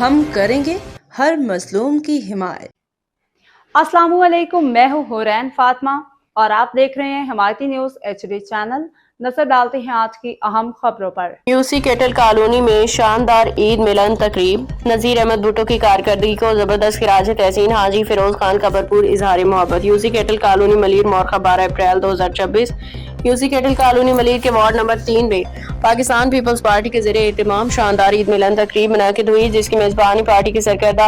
हम करेंगे हर मजलूम की हिमायत। अस्सलामुअलैकुम, मैं हूँ हुरैन फातिमा और आप देख रहे हैं हिमायती न्यूज HD चैनल। नजर डालते हैं आज की अहम खबरों पर। यूसी केटल कॉलोनी में शानदार ईद मिलन तकरीब। नज़ीर अहमद भुट्टो की कारकर्दगी को जबरदस्त खिराज तहसीन हाजी फिरोज खान का भरपूर इजहार मोहब्बत। यूसी केटल कॉलोनी मलीर मोरखा 12 अप्रैल 2026। यूसी केटल कॉलोनी मलीर के वार्ड नंबर 3 में पाकिस्तान पीपल्स पार्टी के ज़रिए एहतमाम शानदार ईद मिलन तकरीब मुनाकिद हुई, जिसकी मेजबानी पार्टी के सरकर्दा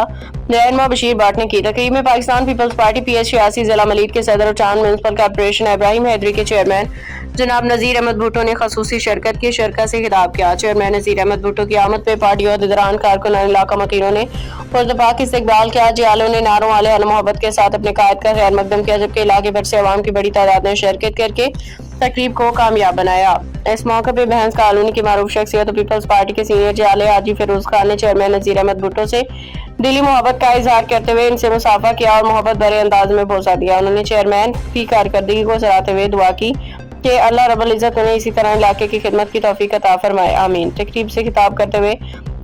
रहनुमा बशीर भट्ट ने की। तकरीब में पाकिस्तान पीपल्स पार्टी PS86 जिला मलीर के सदर और चांद म्यूनसिपल कॉर्पोरेशन इब्राहिम हैदरी के चेयरमैन जनाब नज़ीर अहमद भुट्टो ने खसूसी शिरकत की। शिरकत से खिताब किया। चेयरमैन नज़ीर अहमद भुट्टो की आमद पे पार्टी और दरान कारकुनान इलाका मकीनों ने पुरतपाक इस्तकबाल किया। जियालों ने नारों वाले अल मोहब्बत के साथ अपने कायद का खैर मकदम किया, जबकि इलाके भर से अवाम की बड़ी तादाद ने शिरकत करके तकरीब को कामयाब बनाया। इस मौके पर बहंस कॉलोनी की मारूफ शख्सियत और पीपल्स पार्टी के सीनियर जियाले हाजी फिरोज खान ने चेयरमैन नज़ीर अहमद भुट्टो से दिली मोहब्बत का इजहार करते हुए इनसे मुसाफा किया और मोहब्बत भरे अंदाज में भरोसा दिया। उन्होंने चेयरमैन की कारकर्दगी को सराहते हुए दुआ की कि अल्लाह रब्बुल इज्जत उन्हें इसी तरह इलाके की खिदमत की तौफीक अता फरमाए, आमीन। तकरीब से खिताब करते हुए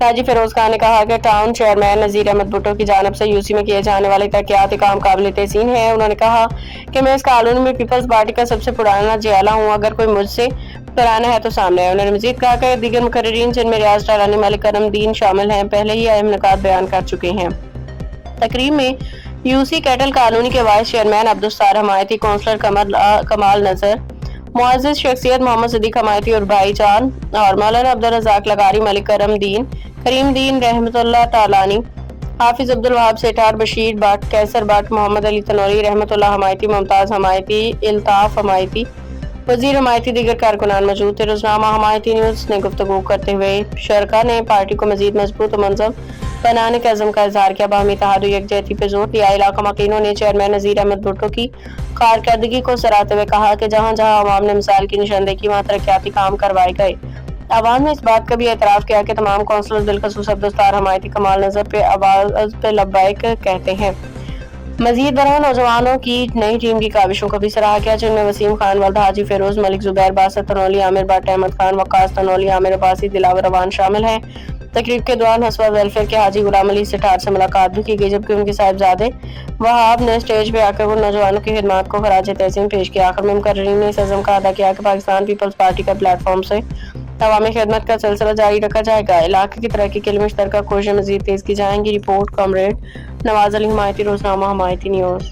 हाजी फिरोज खान ने कहा कि टाउन चेयरमैन नज़ीर अहमद भुट्टो की जानिब से यूसी में किए जाने वाले तरक्याती काम काबिल तहसीन है। उन्होंने कहा कि मैं इस कॉलोनी में पीपल्स पार्टी का सबसे पुराना जियाला हूँ, अगर कोई मुझसे पुराना है तो सामने है। उन्होंने मजीद कहा कि दीगर मुकर्रीरीन जिनमें रियाज टालानी मलिक करमदीन शामिल हैं पहले ही अहम निकात बयान कर चुके हैं। तकरीब में यूसी केटल कॉलोनी के वाइस चेयरमैन अब्दुस्तार हमायती, काउंसलर कमाल नजर, मुअज़्ज़िज़ शख्सियत मोहम्मद सिद्दीक हमायती और भाईजान और मौलाना अब्दुल रज़ाक लगारी, मलिक करमदीन, करीमदीन रहमतुल्लाह टालानी, हाफिज अब्दुल वहाब सेठार, बशीर भट्ट, कैसर भट्ट, मोहम्मद अली तनोरी, रहमतुल्लाह हमायती, मुमताज हमायती, इल्ताफ हमायती, वजीर हमायती, दीगर कारकुनान मौजूद थे। रोजनामा हमायती न्यूज ने गुफ्तगू करते हुए शरका ने पार्टी को मजीद मजबूत और मंजम बनाने के अज़म का इजहार किया। बाहमी इत्तेहाद और यकजहती पे जोर दिया। इलाका मकीनों ने चेयरमैन नज़ीर अहमद भुट्टो की कारकर्दगी को सराहते हुए कहा कि जहाँ जहाँ अवाम ने मिसाल की निशानदेही की वहाँ तरक्याती काम करवाए गए। अवाम ने इस बात का भी एतराफ़ किया कि तमाम काउंसलर बिलखसूस अब्दुस्तार हमायती, कमाल नजर पे आवाज़ पे लब्बैक कहते हैं। मजीद बरह नौजवानों की नई टीम की काविशों को भी सराहा किया, जिनमें वसीम खान, वल्द हाजी फिरोज, मलिक जुबैर, बासत तनोली, आमिर भट्ट, अहमद खान, वकास तनोली, आमिर अब्बासी, दिलावर रवान शामिल हैं। तकरीब के दौरान हसवा वेलफेयर के हाजी गुलाम अली सेठार से मुलाकात भी की गई, जबकि उनके साहिबजादे वहाब ने स्टेज पे आकर वो नौजवानों की खिदमत को खराज तहसीन पेश किया। आखिर में मुकर्रीरीन ने इस अज़म का अदा किया कि पाकिस्तान पीपल्स पार्टी का प्लेटफॉर्म से अवामी खिदमत का सिलसिला जारी रखा जाएगा। इलाके की तरक्की के लिए मुश्तरका कोशिशें मजीद तेज की जाएंगी। Report comrade Nawaz Ali Hamayati, Roznama Hamayati news.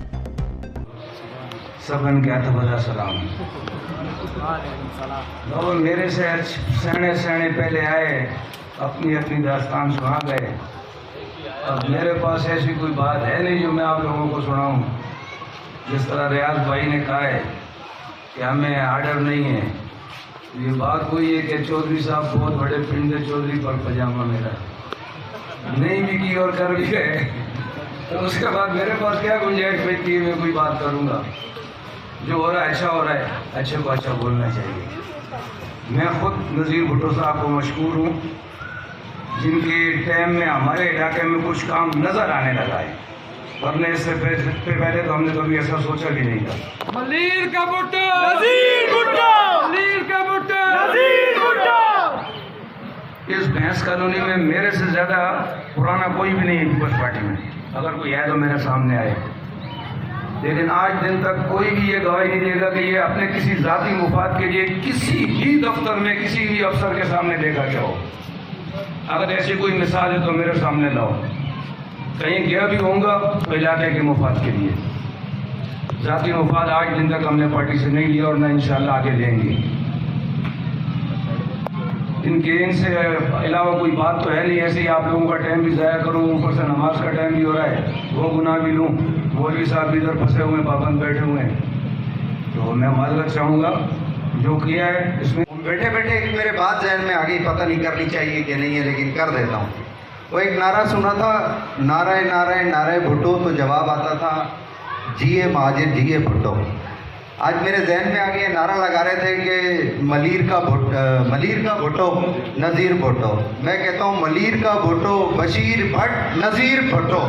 सबन क्या तो बड़ा सलाम। लोग मेरे से सैने सैने पहले आए, अपनी अपनी दास्तान सुना गए। अब मेरे पास ऐसी कोई बात है नहीं जो मैं आप लोगों को सुनाऊं। जिस तरह रियाज भाई ने कहा है कि हमें आर्डर नहीं है, ये बात हुई है कि चौधरी साहब बहुत बड़े पिंड चौधरी पर पजामा मेरा नहीं भी की और कर भी गए, तो उसके बाद मेरे पास क्या गुंजाइश बचती है मैं कोई बात करूँगा। जो हो रहा है अच्छा हो रहा है, अच्छे को अच्छा बोलना चाहिए। मैं खुद नज़ीर भुट्टो साहब को मशहूर हूँ, जिनके टाइम में हमारे इलाके में कुछ काम नज़र आने लगा है, वरना इससे पहले तो हमने कभी ऐसा सोचा भी नहीं था। मलीर का भुट्टो, नज़ीर भुट्टो, मलीर का भुट्टो, नज़ीर भुट्टो। इस भैंस कॉलोनी में मेरे से ज़्यादा पुराना कोई भी नहीं है पीपल्स पार्टी में, अगर कोई है तो मेरे सामने आए। लेकिन आज दिन तक कोई भी ये गवाही नहीं देगा कि ये अपने किसी ज़ाती मुफाद के लिए किसी भी दफ्तर में किसी भी अफसर के सामने देखा क्या हो। अगर ऐसी कोई मिसाल है तो मेरे सामने लाओ। कहीं गया भी होऊंगा तो इलाके के मुफाद के लिए। ज़ाती मुफाद आज दिन तक हमने पार्टी से नहीं लिया और ना इंशाल्लाह आगे लेंगे। इनसे अलावा कोई बात तो है नहीं। ऐसे ही आप लोगों का टाइम भी ज़ाया करूँ, ऊपर से नमाज का टाइम भी हो रहा है, वो गुनाह भी लूँ। मौलवी साहब भी इधर फंसे हुए पाबंद बैठे हुए हैं, तो मैं माजरत चाहूँगा जो किया है इसमें। बैठे बैठे एक मेरे बात जहन में आ गई, पता नहीं करनी चाहिए कि नहीं है, लेकिन कर देता हूँ। वो एक नारा सुना था, नाराए नाराए नाराए भुट्टो, तो जवाब आता था जिए महाजिर जिए भुट्टो। आज मेरे जहन में आ गया, नारा लगा रहे थे कि मलीर का भुट्टो नज़ीर भुट्टो। मैं कहता हूँ मलीर का भुट्टो बशीर भट्ट नज़ीर भुट्टो।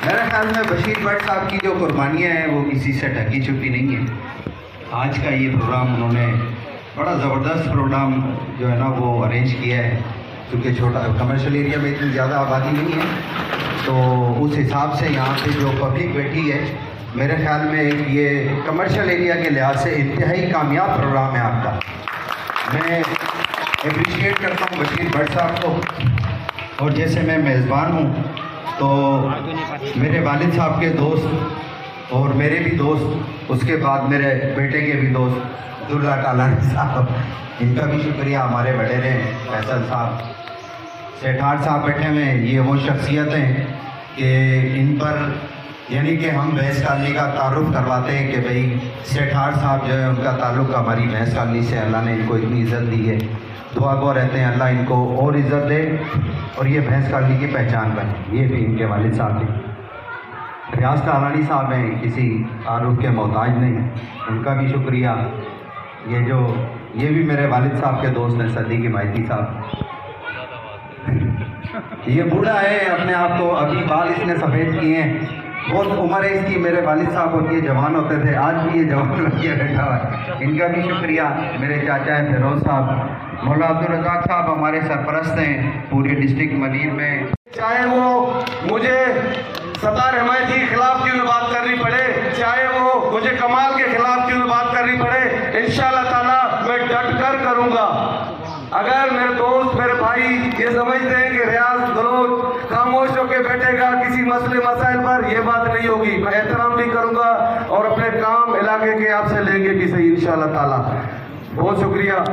मेरे ख्याल में बशीर भट्ट साहब की जो कुर्बानियाँ हैं वो किसी से ढकी छुपी नहीं है। आज का ये प्रोग्राम उन्होंने बड़ा ज़बरदस्त प्रोग्राम जो है ना वो अरेंज किया है। क्योंकि छोटा कमर्शियल एरिया में इतनी ज़्यादा आबादी नहीं है, तो उस हिसाब से यहाँ पे जो पब्लिक बैठी है, मेरे ख्याल में ये कमर्शियल एरिया के लिहाज से इंतहाई कामयाब प्रोग्राम है आपका। मैं अप्रिशिएट करता हूँ बशीर भट्ट साहब को, और जैसे मैं मेज़बान हूँ तो मेरे वालिद साहब के दोस्त और मेरे भी दोस्त, उसके बाद मेरे बेटे के भी दोस्त अब्दुल्ला कालानी साहब, इनका भी शुक्रिया। हमारे वडेरे फैसल साहब, सेठार साहब बैठे हुए हैं, ये वो शख्सियत हैं कि इन पर यानी कि हम भैंस कॉलोनी का तारुफ करवाते हैं कि भाई सेठार साहब जो है उनका ताल्लुक़ हमारी भैंस कॉलोनी से, अल्लाह ने इनको इतनी इज़्ज़त दी है, दुआ गो रहते हैं अल्लाह इनको और इज़्ज़त दे और ये भैंस कॉलोनी की पहचान बने। ये भी इनके वालिद साहब हैं, रियाज कालानी साहब हैं, किसी तारुफ के मोहताज नहीं, उनका भी शुक्रिया। ये भी मेरे वालिद साहब के दोस्त हैं, सदीक माइती साहब। ये बूढ़ा है, अपने आप को अभी बाल इसने सफ़ेद किए हैं, बहुत उम्र है इसकी। मेरे वालिद साहब होती है जवान होते थे, आज भी ये जवान लड़कियाँ बैठा हुआ है, इनका भी शुक्रिया। मेरे चाचा हैं फिरोज़ साहब, मौला अब्दुल रज़ाक साहब हमारे सरपरस्त हैं पूरे डिस्ट्रिक्ट मलीर में। चाहे वो मुझे सत्तार हमायत के खिलाफ क्यों न बात करनी पड़े, चाहे वो मुझे कमाल के खिलाफ क्यों न बात करनी पड़े, इंशाअल्लाह ताला मैं डट कर करूँगा। अगर मेरे दोस्त मेरे भाई ये समझते हैं कि रियाज दरोज खामोश होकर बैठेगा किसी मसले मसाइल पर, ये बात नहीं होगी। मैं एहतराम भी करूँगा और अपने काम इलाके के आपसे लेंगे भी सही इंशाअल्लाह ताला। बहुत शुक्रिया।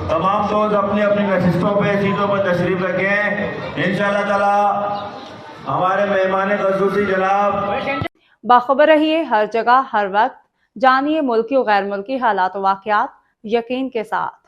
तमाम दोस्त अपनी अपनी नशिस्तों पे सीटों पर तशरीफ रखें। इंशाअल्लाह ताला हमारे मेहमान ख़ुसूसी जनाब। बाखबर रहिए हर जगह हर वक्त, जानिए मुल्की और गैर मुल्की हालात व वाक़यात यकीन के साथ।